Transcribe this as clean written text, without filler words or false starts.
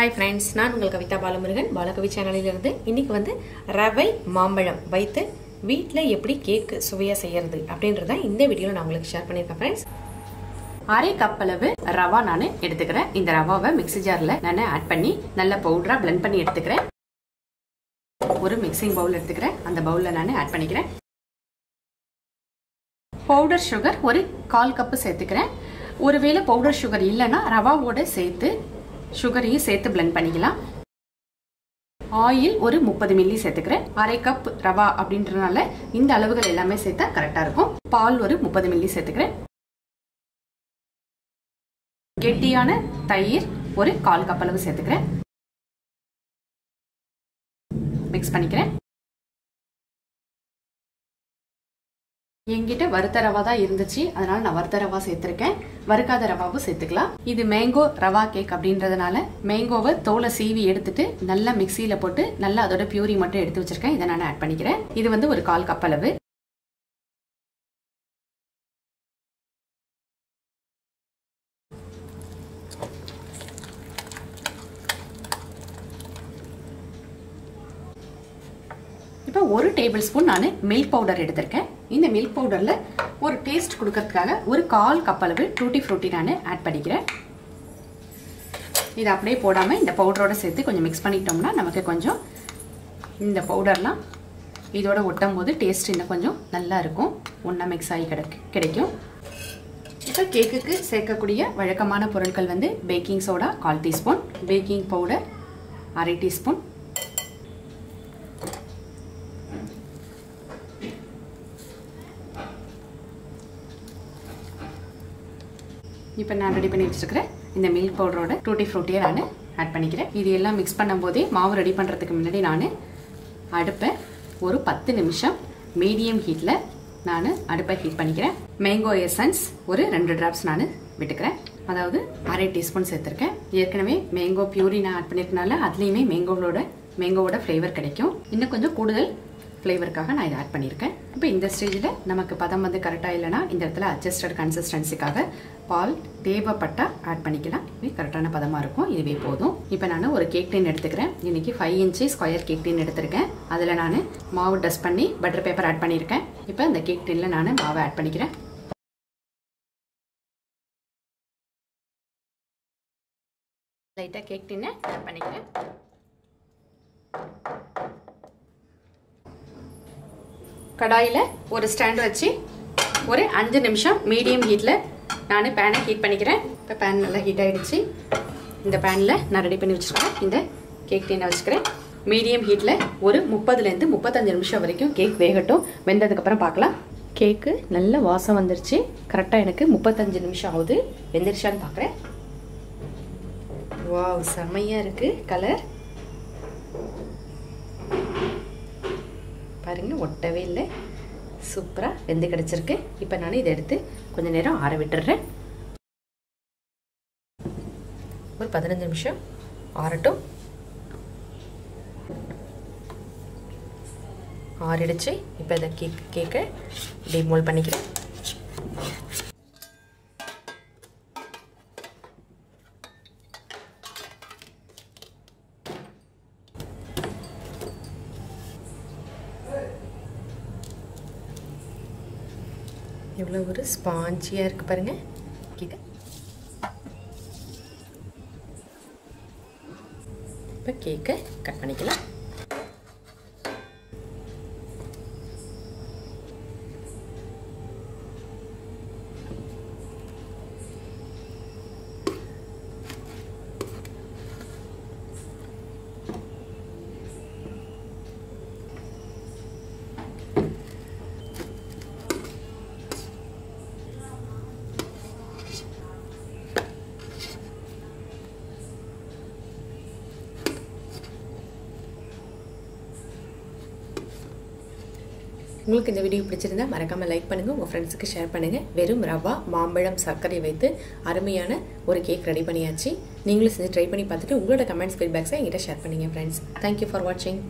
Hi friends, நான் உங்கள் கவிதா பாலமுருகன் பாலகவி சேனலில் இருந்து இன்னைக்கு வந்து ரவை மாம்பழம் வைத்து வீட்ல எப்படி கேக் சுவையா செய்யிறது அப்படின்றத இந்த வீடியோல நான் உங்களுக்கு ஷேர் பண்ணிருக்கேன் फ्रेंड्स. அரை கப் அளவு ரவா நான் எடுத்துக்கிறேன். இந்த ரவாவை மிக்ஸி ஜார்ல நான் ஆட் பண்ணி நல்ல பவுடரா blend பண்ணி எடுத்துக்கிறேன். ஒரு மிக்சிங் பவுல் எடுத்துக்கிறேன். அந்த பவுல்ல நான் ஆட் பண்ணிக்கிறேன். பவுடர் சுகர் ஒரு 1/4 கப் சேர்த்துக்கிறேன். ஒருவேளை பவுடர் சுகர் இல்லனா ரவாவோட சேர்த்து சுகரையும் சேர்த்து blend பண்ணிக்கலாம். ஆயில் ஒரு 30 மில்லி சேர்த்துக்கிறேன். அரை கப் ரவா அப்படின்றனால இந்த அளவுகள் எல்லாமே சேர்த்தா கரெக்டா இருக்கும். பால் ஒரு 30 மில்லி சேர்த்துக்கிறேன். கெட்டியான தயிர் ஒரு 1/4 கப் அளவு சேர்த்துக்கிறேன். மிக்ஸ் பண்ணிக்கிறேன். என்கிட்ட வறுத்த ரவா தான் இருந்துச்சு, அதனால நான் வறுத்த ரவா சேர்த்திருக்கேன். வறுக்காத ரவாவும் சேர்த்துக்கலாம். இது மேங்கோ ரவா கேக் அப்படின்றதுனால மேங்கோவை தோலை சீவி எடுத்துட்டு நல்லா மிக்சியில போட்டு நல்லா அதோட பியூரி மட்டும் எடுத்து வச்சிருக்கேன். இதை நான் ஆட் பண்ணிக்கிறேன். இது வந்து ஒரு 1/4 கப் அளவு. இப்போ 1 டேபிள் ஸ்பூன் நான் மில்க் பவுடர் எடுத்திருக்கேன். இந்த மில்க் பவுடர்ல ஒரு டேஸ்ட் கொடுக்கறதுக்காக ஒரு 1/4 கப் அளவு டூட்டி ஃப்ரூட்டி நான் ஆட் பண்ணிக்கிறேன். இது அப்படியே போடாம இந்த பவுடரோட சேர்த்து கொஞ்சம் மிக்ஸ் பண்ணிட்டோம்னா நமக்கு கொஞ்சம் இந்த பவுடர்லாம் இதோட ஒட்டும் போது டேஸ்ட் இன்னும் கொஞ்சம் நல்லா இருக்கும். ஒண்ணா மிக்ஸ் ஆகி கிடைக்கும். இப்போ கேக்குக்கு சேர்க்கக்கூடிய வழக்கமான பொருட்கள் வந்து baking soda 1/4 teaspoon, baking powder 1/2 teaspoon, இப்போ நான் ரெடி பண்ணி வச்சிருக்கிறேன் இந்த மில்க் பவுடரோட டூட்டி ஃப்ரூட்டியை நான் ஆட் பண்ணிக்கிறேன். இது எல்லாம் மிக்ஸ் பண்ணும்போதே மாவு ரெடி பண்ணுறதுக்கு முன்னாடி நான் அடுப்பை ஒரு 10 நிமிஷம் மீடியம் ஹீட்டில் நான் அடுப்பை ஹீட் பண்ணிக்கிறேன். மேங்கோ எசன்ஸ் ஒரு 2 டிராப்ஸ் நான் விட்டுக்கிறேன். அதாவது 1/2 டீஸ்பூன் சேர்த்துருக்கேன். ஏற்கனவே மேங்கோ பியூரி நான் ஆட் பண்ணியிருக்கனால அதுலேயுமே மேங்கோவோட ஃப்ளேவர் கிடைக்கும். இன்னும் கொஞ்சம் கூடுதல் ஃப்ளேவருக்காக நான் இதை ஆட் பண்ணியிருக்கேன். இப்போ இந்த ஸ்டேஜில் நமக்கு பதம் வந்து கரெக்டாக இல்லைனா இந்த இடத்துல அட்ஜஸ்டட் கன்சிஸ்டன்சிக்காக பால் தேவைப்பட்டால் ஆட் பண்ணிக்கலாம். இது கரெக்டான பதமாக இருக்கும். இதுவே போதும். இப்போ நான் ஒரு கேக் டின் எடுத்துக்கிறேன். இன்றைக்கி 5 இன்ச்சு ஸ்கொயர் கேக் டின் எடுத்திருக்கேன். அதில் நான் மாவு டஸ்ட் பண்ணி பட்டர் பேப்பர் ஆட் பண்ணியிருக்கேன். இப்போ இந்த கேக் டின்னில் நான் மாவை ஆட் பண்ணிக்கிறேன். லைட்டாக கேக் டின்னை ஆட் பண்ணிக்கிறேன். கடாயில் ஒரு ஸ்டாண்ட் வச்சு ஒரு 5 நிமிஷம் மீடியம் ஹீட்டில் நான் பேனை ஹீட் பண்ணிக்கிறேன். இப்போ பேன் நல்லா ஹீட் ஆகிடுச்சு. இந்த பேனில் நான் ரெடி பண்ணி வச்சுருக்கேன் இந்த கேக் டின்னை வச்சுக்கிறேன். மீடியம் ஹீட்டில் ஒரு 30லேருந்து 35 நிமிஷம் வரைக்கும் கேக் வேகட்டும். வெந்ததுக்கப்புறம் பார்க்கலாம். கேக்கு நல்ல வாசம் வந்துருச்சு. கரெக்டாக எனக்கு 35 நிமிஷம் ஆகுது. வெந்துருச்சான்னு பார்க்குறேன். வாவ், செம்மையாக இருக்குது கலர். பாருங்க, ஒட்டவே இல்லை. சூப்பராக வெந்து கிடச்சிருக்கு. இப்போ நான் இதை எடுத்து கொஞ்சம் நேரம் ஆற விட்டுறேன். ஒரு 15 நிமிஷம் ஆறட்டும். ஆறிடுச்சு. இப்போ இதை கேக்கை டிமோல்ட் பண்ணிக்கிறேன். எவ்வளோ ஒரு ஸ்பாஞ்சியாக இருக்குது பாருங்கள் கேக்கு. இப்போ கேக்கை கட் பண்ணிக்கலாம். உங்களுக்கு இந்த வீடியோ பிடிச்சிருந்தா மறக்காம லைக் பண்ணுங்க, உங்க ஃப்ரெண்ட்ஸ்க்கு ஷேர் பண்ணுங்க. வெறும் ரவா, மாம்பழம், சர்க்கரை வைத்து அருமையான ஒரு கேக் ரெடி பண்ணியாச்சு. நீங்களும் செஞ்சு ட்ரை பண்ணி பார்த்துட்டு உங்களோட கமெண்ட்ஸ் ஃபீட்பேக்ஸை என்கிட்ட ஷேர் பண்ணுங்க ஃப்ரெண்ட்ஸ். தேங்க்யூ ஃபார் வாட்சிங்.